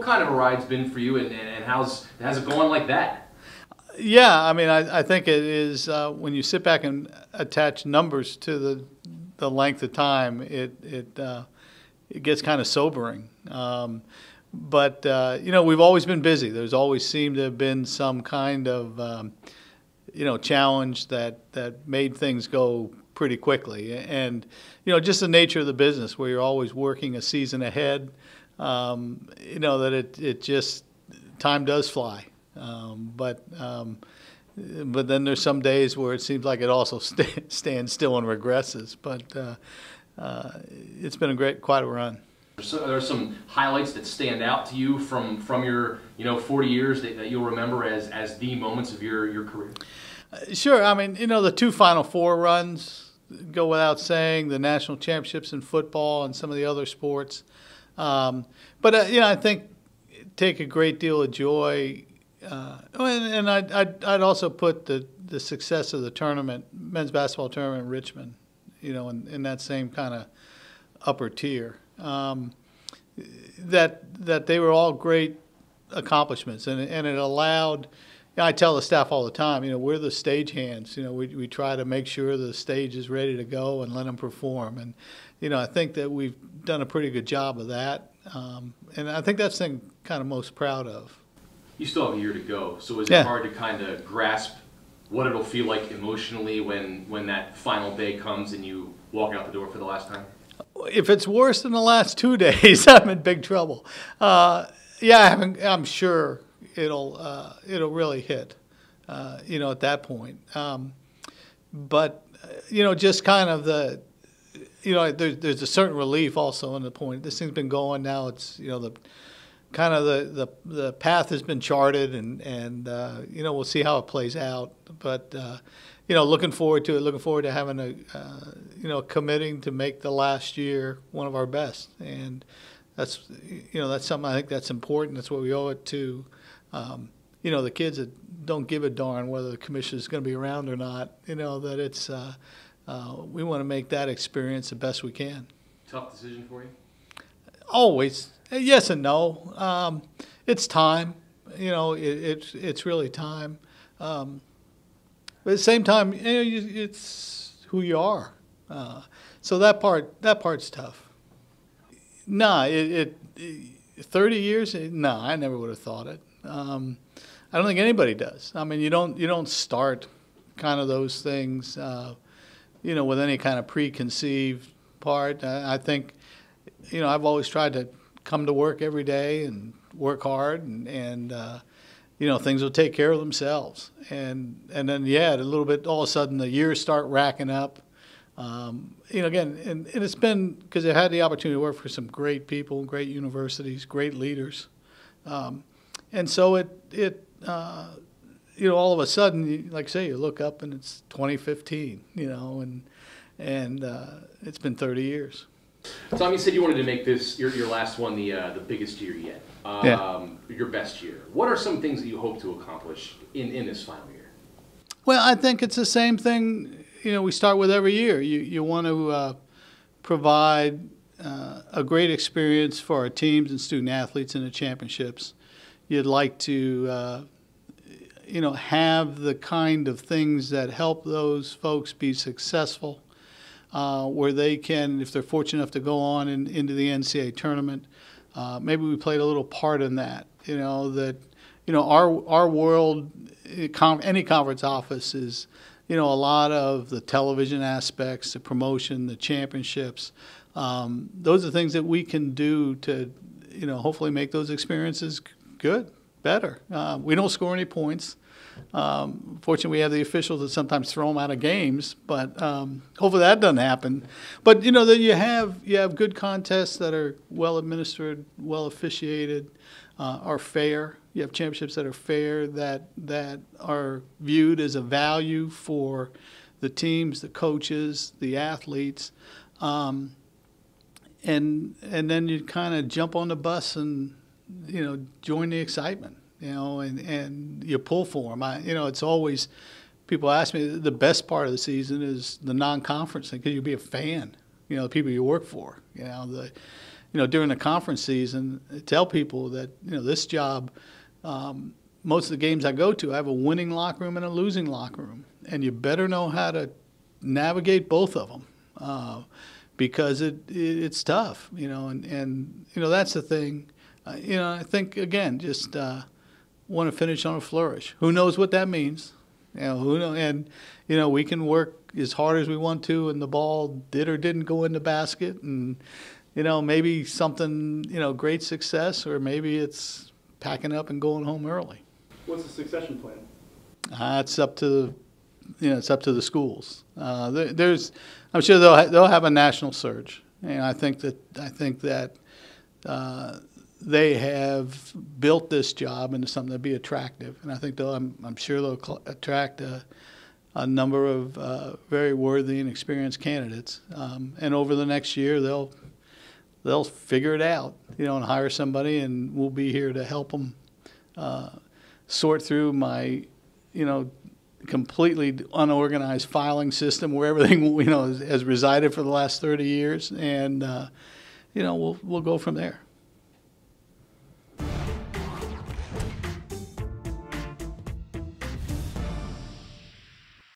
kind of a ride's been for you, and has it gone like that? Yeah, I mean, I think it is when you sit back and attach numbers to the length of time, it gets kind of sobering. But we've always been busy. There's always seemed to have been some kind of challenge that made things go pretty quickly. And just the nature of the business, where you're always working a season ahead. That it just time does fly. But then there's some days where it seems like it also stands still and regresses. But it's been quite a run. So are there some highlights that stand out to you from your 40 years that you'll remember as the moments of your career? Sure. I mean, the 2 Final Four runs go without saying. The national championships in football and some of the other sports. But I think take a great deal of joy. And I'd also put the success of the tournament, men's basketball tournament in Richmond, in that same kind of upper tier. That they were all great accomplishments, and it allowed. I tell the staff all the time, we're the stage hands. We try to make sure the stage is ready to go and let them perform. And I think that we've done a pretty good job of that. And I think that's the thing I'm kind of most proud of. You still have a year to go, so is it hard to kind of grasp what it'll feel like emotionally when that final day comes and you walk out the door for the last time? If it's worse than the last 2 days, I'm in big trouble. I'm sure it'll really hit, at that point. But just kind of there's a certain relief also in the point. This thing's been going now. It's the path has been charted, and we'll see how it plays out. But looking forward to it. Looking forward to having committing to make the last year one of our best, and that's something I think that's important. That's what we owe it to. The kids that don't give a darn whether the commission is going to be around or not. That it's we want to make that experience the best we can. Tough decision for you? Always. Yes and no. It's time. It's really time. But at the same time, it's who you are. So that part's tough. 30 years? No, I never would have thought it. I don't think anybody does. I mean, you don't start kind of those things, with any kind of preconceived part. I think, I've always tried to come to work every day and work hard, and things will take care of themselves. And then, a little bit, all of a sudden, the years start racking up. Again, and it's been because I've had the opportunity to work for some great people, great universities, great leaders. And so all of a sudden, like I say, you look up and it's 2015, and it's been 30 years. Tom, you said you wanted to make this your last one the biggest year yet, your best year. What are some things that you hope to accomplish in this final year? Well, I think it's the same thing. We start with every year. You want to provide a great experience for our teams and student athletes in the championships. You'd like to, have the kind of things that help those folks be successful, where they can, if they're fortunate enough to go on into the NCAA tournament, maybe we played a little part in that. Our world, any conference office is, a lot of the television aspects, the promotion, the championships. Those are things that we can do to, hopefully make those experiences good, better. We don't score any points. Fortunately, we have the officials that sometimes throw them out of games, but hopefully that doesn't happen. But that you have good contests that are well administered, well officiated, are fair. You have championships that are fair, that are viewed as a value for the teams, the coaches, the athletes, and then you kind of jump on the bus and join the excitement. And you pull for them. It's always, people ask me, the best part of the season is the non-conference thing, because you'll be a fan, the people you work for. during the conference season, tell people that, this job, most of the games I go to, I have a winning locker room and a losing locker room. And you better know how to navigate both of them because it's tough, and that's the thing. I think, again, just want to finish on a flourish. Who knows what that means? Who know? And, we can work as hard as we want to, and the ball did or didn't go in the basket. And, maybe something, great success, or maybe it's packing up and going home early. What's the succession plan? It's up to the schools. I'm sure they'll have a national surge, and I think that they have built this job into something that'd be attractive, and I think I'm sure they'll attract a number of very worthy and experienced candidates, and over the next year they'll figure it out, and hire somebody, and we'll be here to help them sort through my, completely unorganized filing system where everything, has resided for the last 30 years, and we'll go from there.